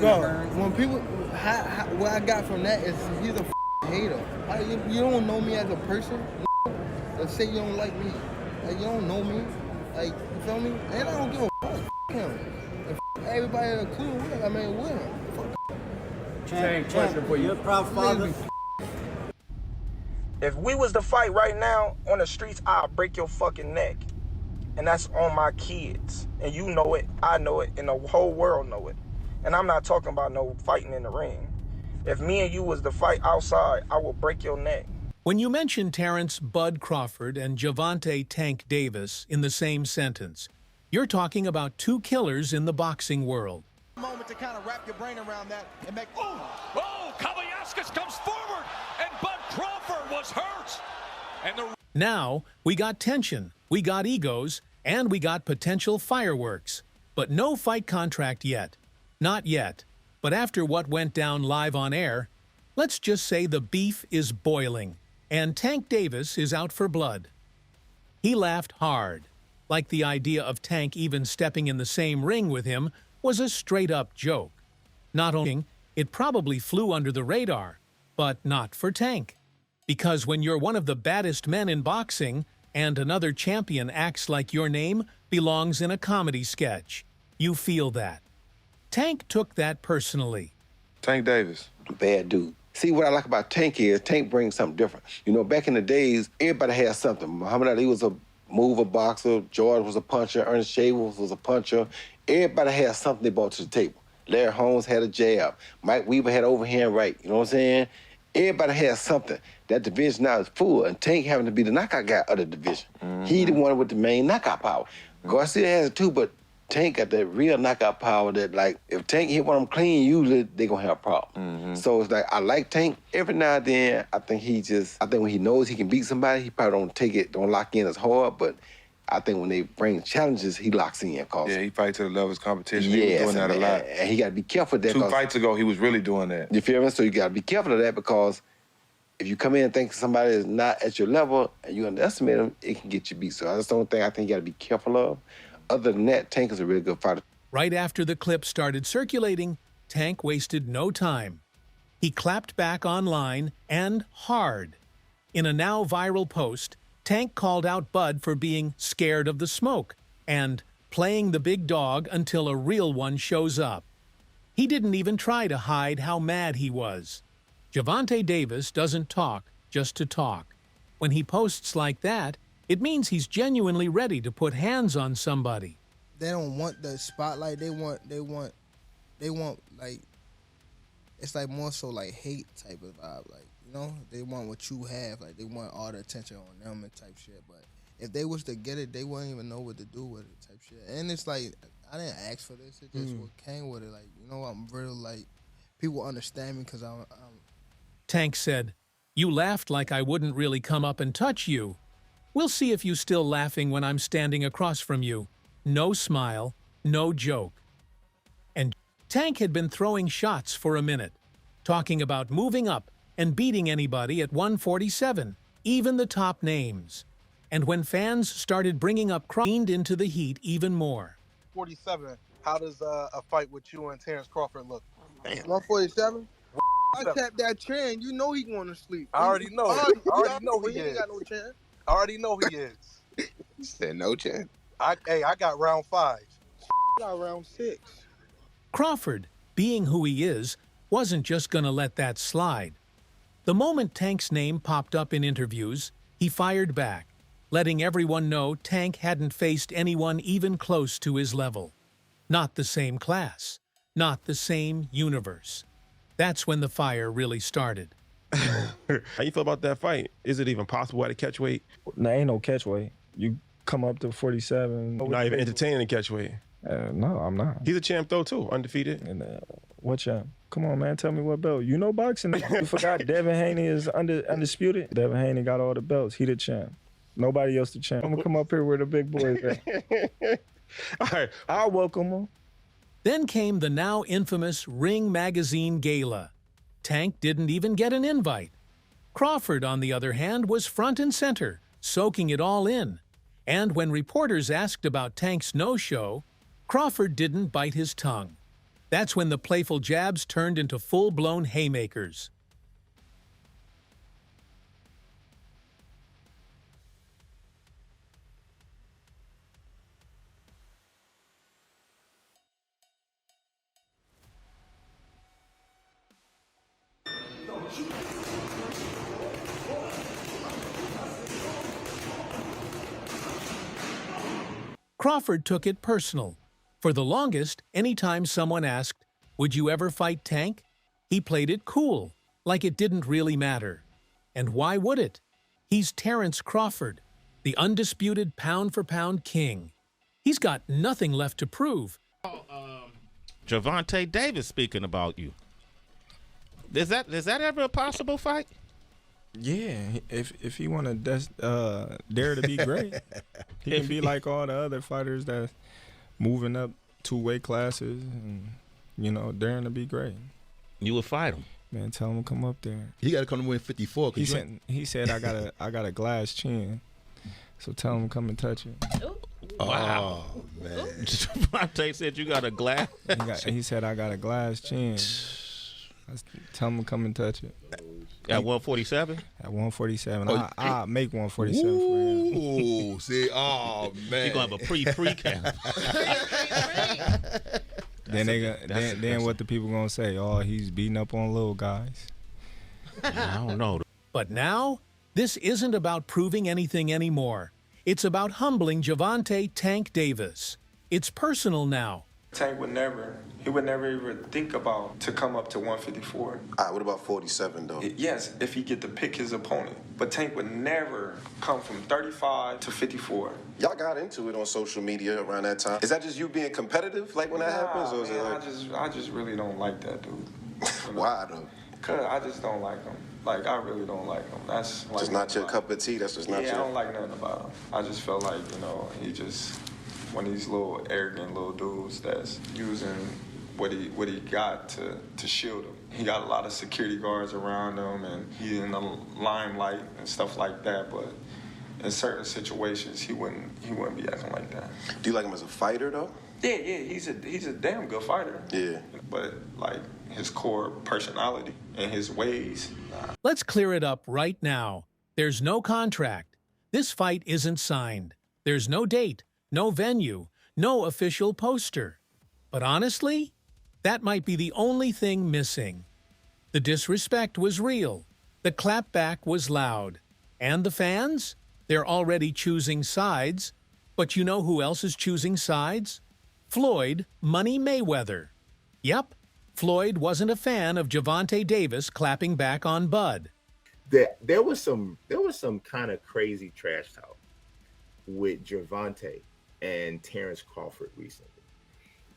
when people, what I got from that is he's a hater. You don't know me as a person. Let's say you don't like me. Like, you don't know me. Like, you feel me? And I don't give a fuck him. And everybody in the crew, I mean, with him. Same question for you. You're a proud father. If we was to fight right now on the streets, I'll break your fucking neck. And that's on my kids. And you know it, I know it, and the whole world know it. And I'm not talking about no fighting in the ring. If me and you was to fight outside, I will break your neck. When you mention Terence "Bud" Crawford and Gervonta "Tank" Davis in the same sentence, you're talking about two killers in the boxing world. Moment to kind of wrap your brain around that and make. Oh, Kavaliauskas comes forward, and Bud Crawford was hurt. And Now, we got tension, we got egos, and we got potential fireworks. But no fight contract yet. Not yet. But after what went down live on air, let's just say the beef is boiling, and Tank Davis is out for blood. He laughed hard, like the idea of Tank even stepping in the same ring with him was a straight-up joke. Not only, it probably flew under the radar, but not for Tank. Because when you're one of the baddest men in boxing, and another champion acts like your name belongs in a comedy sketch, you feel that. Tank took that personally. Tank Davis. Bad dude. See, what I like about Tank is Tank brings something different. You know, back in the days, everybody had something. Muhammad Ali was a mover boxer, George was a puncher, Ernest Shavers was a puncher. Everybody had something they brought to the table. Larry Holmes had a jab. Mike Weaver had overhand right. You know what I'm saying? Everybody has something. That division now is full, and Tank having to be the knockout guy of the division. He the one with the main knockout power. Garcia has it too, but Tank got that real knockout power that, like, if Tank hit one of them clean, usually they gonna have a problem. So it's like, I like Tank. Every now and then, I think when he knows he can beat somebody, he probably don't lock in as hard, but I think when they bring challenges, he locks in. Yeah, he fights to the level of competition. Yes, he was doing that a lot. And he got to be careful of that. 2 fights ago, he was really doing that. You feel me? So you got to be careful of that, because if you come in and think somebody is not at your level and you underestimate them, it can get you beat. So that's the only thing I think you got to be careful of. Other than that, Tank is a really good fighter. Right after the clip started circulating, Tank wasted no time. He clapped back online, and hard. In a now viral post, Tank called out Bud for being scared of the smoke and playing the big dog until a real one shows up. He didn't even try to hide how mad he was. Gervonta Davis doesn't talk just to talk. When he posts like that, it means he's genuinely ready to put hands on somebody. They don't want the spotlight. They want like, it's like more so like hate type of vibe. Like, you know, they want what you have. Like, they want all the attention on them and type shit. But if they was to get it, they wouldn't even know what to do with it type shit. And it's like, I didn't ask for this. It just what came with it. Like, you know, I'm real, like, people understand me because I'm... Tank said, "You laughed like I wouldn't really come up and touch you. We'll see if you still laughing when I'm standing across from you. No smile, no joke." And Tank had been throwing shots for a minute, talking about moving up and beating anybody at 147, even the top names. And when fans started bringing up Crawford into the heat even more. 47, how does a fight with you and Terence Crawford look? 147? I tapped that chin. You know he going to sleep. I already know. I already know he ain't is. got no chin. I already know he is. You said no chin. I got round 5. Got round 6. Crawford, being who he is, wasn't just gonna let that slide. The moment Tank's name popped up in interviews, he fired back, letting everyone know Tank hadn't faced anyone even close to his level. Not the same class, not the same universe. That's when the fire really started. How you feel about that fight? Is it even possible at a catch weight? No, ain't no catch weight. You come up to 47. Not even entertaining a catch weight. No, I'm not. He's a champ though too, undefeated. And what champ? Come on, man, tell me what belt. You know boxing. You forgot Devin Haney is undisputed. Devin Haney got all the belts. He the champ. Nobody else the champ. I'm gonna come up here where the big boys at. All right, I'll welcome him. Then came the now infamous Ring Magazine Gala. Tank didn't even get an invite. Crawford, on the other hand, was front and center, soaking it all in. And when reporters asked about Tank's no-show, Crawford didn't bite his tongue. That's when the playful jabs turned into full-blown haymakers. Crawford took it personal. For the longest, anytime someone asked, "Would you ever fight Tank?" he played it cool, like it didn't really matter. And why would it? He's Terence Crawford, the undisputed pound-for-pound king. He's got nothing left to prove. Gervonta Davis speaking about you. Is that ever a possible fight? Yeah, if he want to dare to be great, he can be like all the other fighters that's moving up 2 weight classes and, daring to be great. You would fight him. Man, tell him to come up there. He got to come to win 54. He said I got a glass chin, so tell him to come and touch it. Wow, man. Gervonta said you got a glass. He said I got a glass chin. Tell him to come and touch it. At 147? At 147. I'll make 147 for him. Ooh, see, oh, man. You're going to have a pre-camp. Then what the people going to say? Oh, he's beating up on little guys. I don't know. But now, this isn't about proving anything anymore. It's about humbling Gervonta "Tank" Davis. It's personal now. Tank would never even think about to come up to 154. All right, what about 47, though? Yes, if he get to pick his opponent. But Tank would never come from 35 to 54. Y'all got into it on social media around that time. Is that just you being competitive, like when that happens? Or is it like... I just really don't like that dude. Why, though? Because I just don't like him. Like, I really don't like him. That's like just not your cup of tea? That's just not your... Yeah, I don't like nothing about him. I just felt like, he just... one of these little arrogant little dudes that's using what he got to shield him. He got a lot of security guards around him, and he's in the limelight and stuff like that. But in certain situations, he wouldn't be acting like that. Do you like him as a fighter, though? Yeah, he's a damn good fighter. Yeah. But like his core personality and his ways. Let's clear it up right now. There's no contract. This fight isn't signed. There's no date. No venue, no official poster. But honestly, that might be the only thing missing. The disrespect was real. The clapback was loud. And the fans? They're already choosing sides. But you know who else is choosing sides? Floyd Money Mayweather. Yep, Floyd wasn't a fan of Gervonta Davis clapping back on Bud. There was some kind of crazy trash talk with Gervonta and Terence Crawford recently.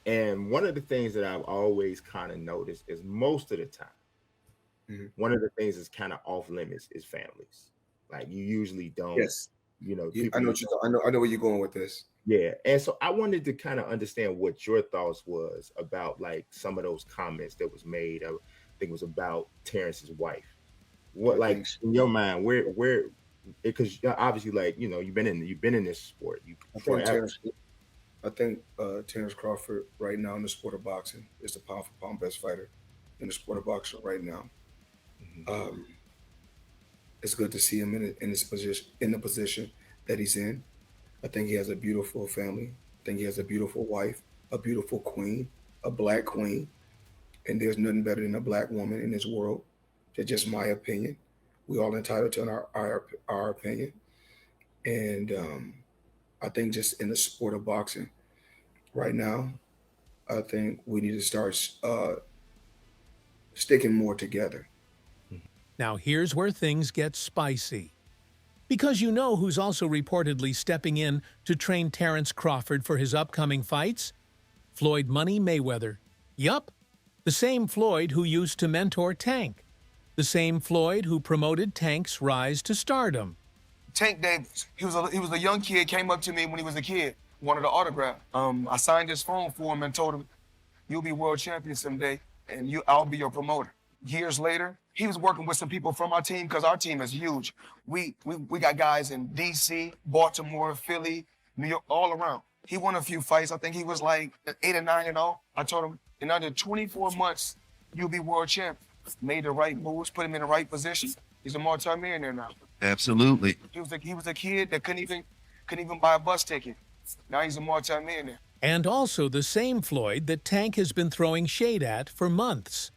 And one of the things that I've always kind of noticed is most of the time, one of the things that's kind of off limits is families. Like you usually don't, yes. I know where you're going with this. Yeah. And so I wanted to kind of understand what your thoughts was about like some of those comments that was made. I think it was about Terence's wife. What, like in your mind, where, because obviously, like you've been in this sport. I think Terence Crawford right now in the sport of boxing is the pound for pound best fighter in the sport of boxing right now. It's good to see him in the position that he's in. I think he has a beautiful family. I think he has a beautiful wife, a beautiful queen, a black queen, and there's nothing better than a black woman in this world. That's just my opinion. We all entitled to our opinion. And I think just in the sport of boxing right now, I think we need to start sticking more together. Now here's where things get spicy. Because you know who's also reportedly stepping in to train Terence Crawford for his upcoming fights? Floyd Money Mayweather. Yup, the same Floyd who used to mentor Tank. The same Floyd who promoted Tank's rise to stardom. Tank Davis, he was a young kid, came up to me when he was a kid, wanted an autograph. I signed his phone for him and told him, "You'll be world champion someday, and I'll be your promoter." Years later, he was working with some people from our team because our team is huge. We got guys in D.C., Baltimore, Philly, New York, all around. He won a few fights. I think he was like 8 or 9 and 0. I told him in under 24 months, you'll be world champ. Made the right moves, put him in the right position. He's a multi-millionaire now. Absolutely. He was a kid that couldn't even buy a bus ticket. Now he's a multi-millionaire. And also the same Floyd that Tank has been throwing shade at for months.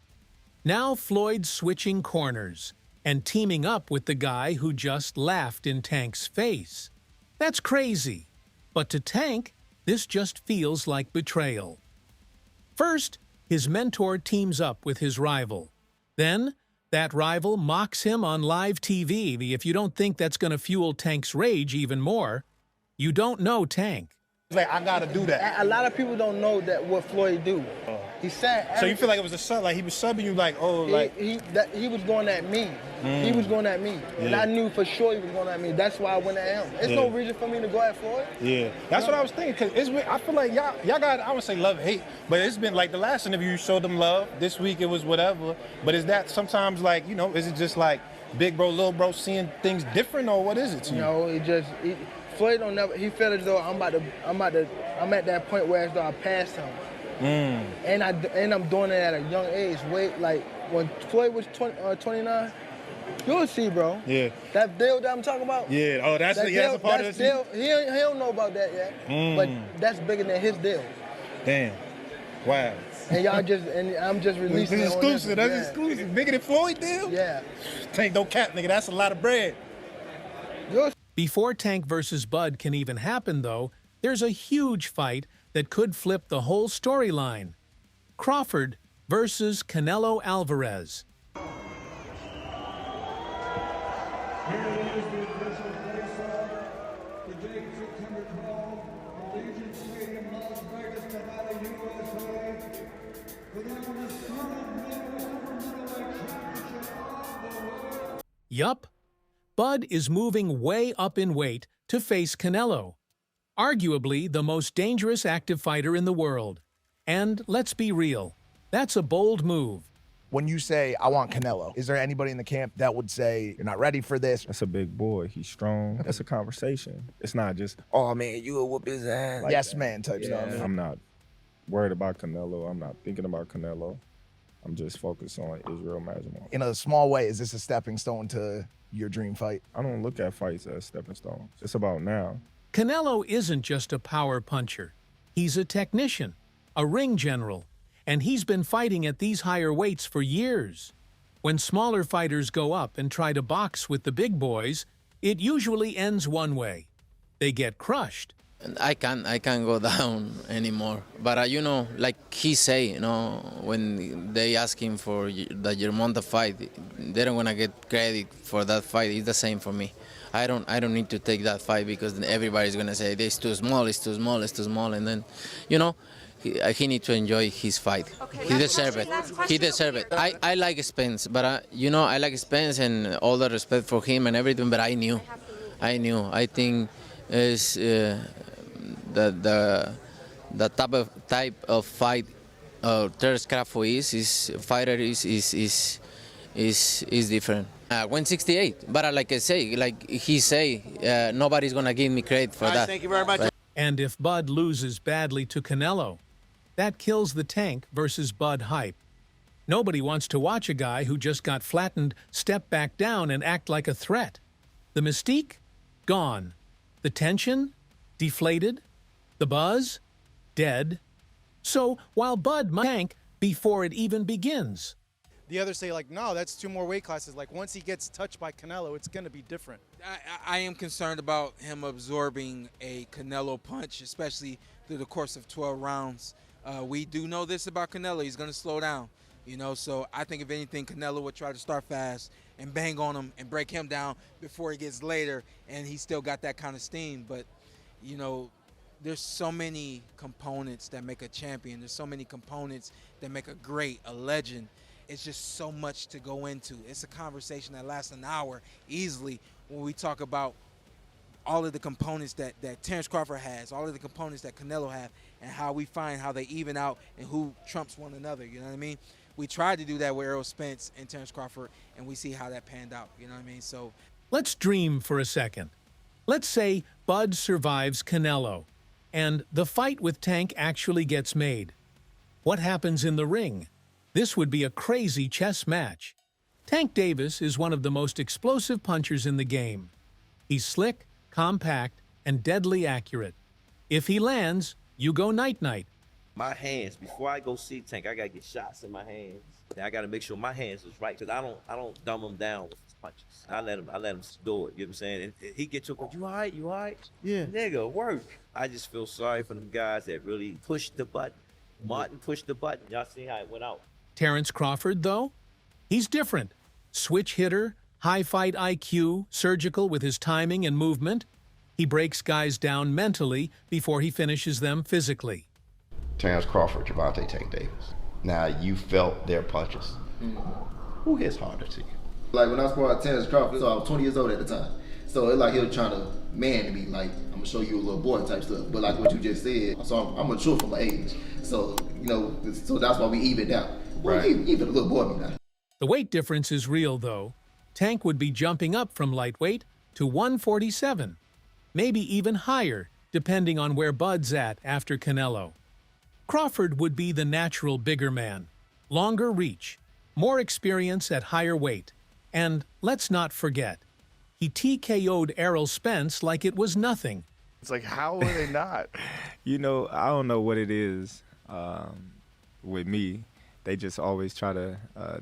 Now Floyd's switching corners and teaming up with the guy who just laughed in Tank's face. That's crazy. But to Tank, this just feels like betrayal. First, his mentor teams up with his rival. Then, that rival mocks him on live TV. If you don't think that's going to fuel Tank's rage even more, you don't know Tank. Like, I gotta do that. A lot of people don't know that what Floyd do. He said. So you feel like it was a sub, like he was subbing you, like, oh, like he was going at me. He was going at me, and I knew for sure he was going at me. That's why I went at him. There's no reason for me to go at Floyd. Yeah, that's what I was thinking. Cause I feel like y'all got, I would say love hate, but it's been like the last interview you showed them love. This week it was whatever. But is that sometimes like, you know, is it just like big bro, little bro seeing things different, or what is it to you? No, Floyd don't never. He felt as though I'm at that point where as though I passed him. And I'm doing it at a young age. Like when Floyd was 29, you'll see, bro. Yeah. That deal that I'm talking about. Yeah. Oh, that's a part of the deal. He don't know about that yet. But that's bigger than his deal. Damn. Wow. And I'm just releasing. This is exclusive. That's exclusive. Bigger than Floyd deal. Yeah. Tank don't cap, nigga. That's a lot of bread. Before Tank versus Bud can even happen, though, there's a huge fight that could flip the whole storyline. Crawford versus Canelo Alvarez. Yup. Bud is moving way up in weight to face Canelo, arguably the most dangerous active fighter in the world. And let's be real, that's a bold move. When you say, I want Canelo, is there anybody in the camp that would say, you're not ready for this? That's a big boy. He's strong. That's a conversation. It's not just, oh, man, you will whoop his ass. Like yes, man type stuff. I'm not worried about Canelo. I'm not thinking about Canelo. I'm just focused on Israel Majimov. In a small way, is this a stepping stone to your dream fight? I don't look at fights as stepping stones. It's about now. Canelo isn't just a power puncher. He's a technician, a ring general, and he's been fighting at these higher weights for years. When smaller fighters go up and try to box with the big boys, it usually ends one way. They get crushed. I can't go down anymore. But you know, like he say, you know, when they ask him for the Gervonta fight, they don't wanna get credit for that fight. It's the same for me. I don't need to take that fight because then everybody's gonna say it's too small, it's too small, it's too small, and then, you know, he need to enjoy his fight. Okay, he deserves it. He deserves it. I like Spence, but you know, I like Spence and all the respect for him and everything. But I knew. I think is the type of fight Terence Crawford is different. 168, but like I say, like he say, nobody's gonna give me credit for that. Thank you very much. And if Bud loses badly to Canelo, that kills the Tank versus Bud hype. Nobody wants to watch a guy who just got flattened step back down and act like a threat. The mystique? Gone. The tension? Deflated. The buzz? Dead. So while Bud might tank before it even begins. The others say, like, no, that's 2 more weight classes. Like, once he gets touched by Canelo, it's going to be different. I am concerned about him absorbing a Canelo punch, especially through the course of 12 rounds. We do know this about Canelo. He's going to slow down, you know. So I think, if anything, Canelo would try to start fast and bang on him and break him down before he gets later, and he's still got that kind of steam. But, you know, there's so many components that make a champion. There's so many components that make a great, a legend. It's just so much to go into. It's a conversation that lasts an hour easily when we talk about all of the components that Terence Crawford has, all of the components that Canelo have, and how we find how they even out and who trumps one another, you know what I mean? We tried to do that with Errol Spence and Terence Crawford, and we see how that panned out, you know what I mean? So let's dream for a second. Let's say Bud survives Canelo. and the fight with Tank actually gets made. What happens in the ring? This would be a crazy chess match. Tank Davis is one of the most explosive punchers in the game. He's slick, compact, and deadly accurate. If he lands, you go night-night. My hands, before I go see Tank, I gotta get shots in my hands. And I gotta make sure my hands is right, because I don't dumb him down with his punches. I let him do it. You know what I'm saying? And he get to a point, you all right? You all right? Yeah. Nigga, work. I just feel sorry for them guys that really pushed the button. Martin pushed the button. Y'all see how it went out. Terence Crawford, though? He's different. Switch hitter, high fight IQ, surgical with his timing and movement. He breaks guys down mentally before he finishes them physically. Terence Crawford, Gervonta, Tank Davis. Now, you felt their punches. Who hits harder to you? Like when I sparred Terence Crawford, so I was 20 years old at the time. So it's like he was trying to man me, like, I'm gonna show you a little boy type stuff. But like what you just said, so I'm mature for my age. So, you know, so that's why we evened out. Well, right. Even a little boy me now. The weight difference is real, though. Tank would be jumping up from lightweight to 147, maybe even higher, depending on where Bud's at after Canelo. Crawford would be the natural bigger man, longer reach, more experience at higher weight, and let's not forget, he TKO'd Errol Spence like it was nothing. It's like, how are they not? You know, I don't know what it is with me. They just always try to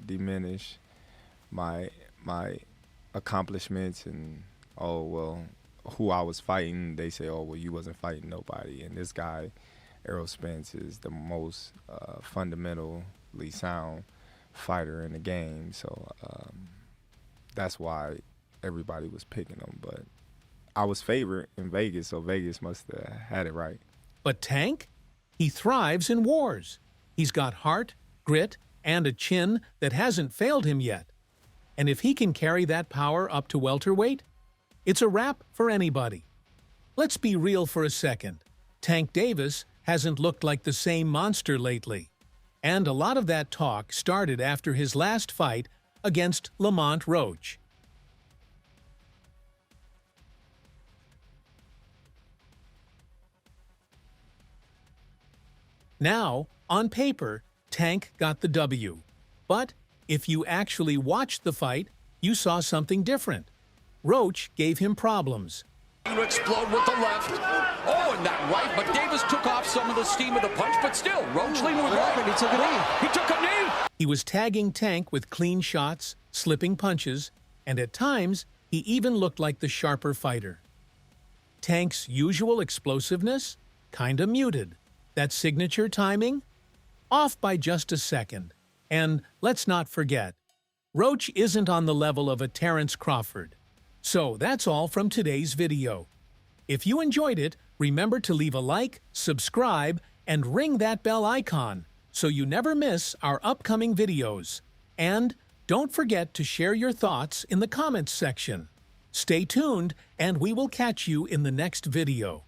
diminish my accomplishments and, oh, well, who I was fighting. They say, oh, well, you wasn't fighting nobody. And this guy, Errol Spence, is the most fundamentally sound fighter in the game. So that's why everybody was picking him. But I was favored in Vegas, so Vegas must have had it right. But Tank? He thrives in wars. He's got heart, grit, and a chin that hasn't failed him yet. And if he can carry that power up to welterweight, it's a wrap for anybody. Let's be real for a second. Tank Davis hasn't looked like the same monster lately. And a lot of that talk started after his last fight against Lamont Roach. Now, on paper, Tank got the W. But if you actually watched the fight, you saw something different. Roach gave him problems. To explode with the left. Oh, and that right, but Davis took off some of the steam of the punch, but still, Roach leaned with right. He took a knee. He took a knee. He was tagging Tank with clean shots, slipping punches, and at times, he even looked like the sharper fighter. Tank's usual explosiveness? Kinda muted. That signature timing? Off by just a second. And let's not forget, Roach isn't on the level of a Terence Crawford. So that's all from today's video. If you enjoyed it, remember to leave a like, subscribe, and ring that bell icon so you never miss our upcoming videos. And don't forget to share your thoughts in the comments section. Stay tuned, and we will catch you in the next video.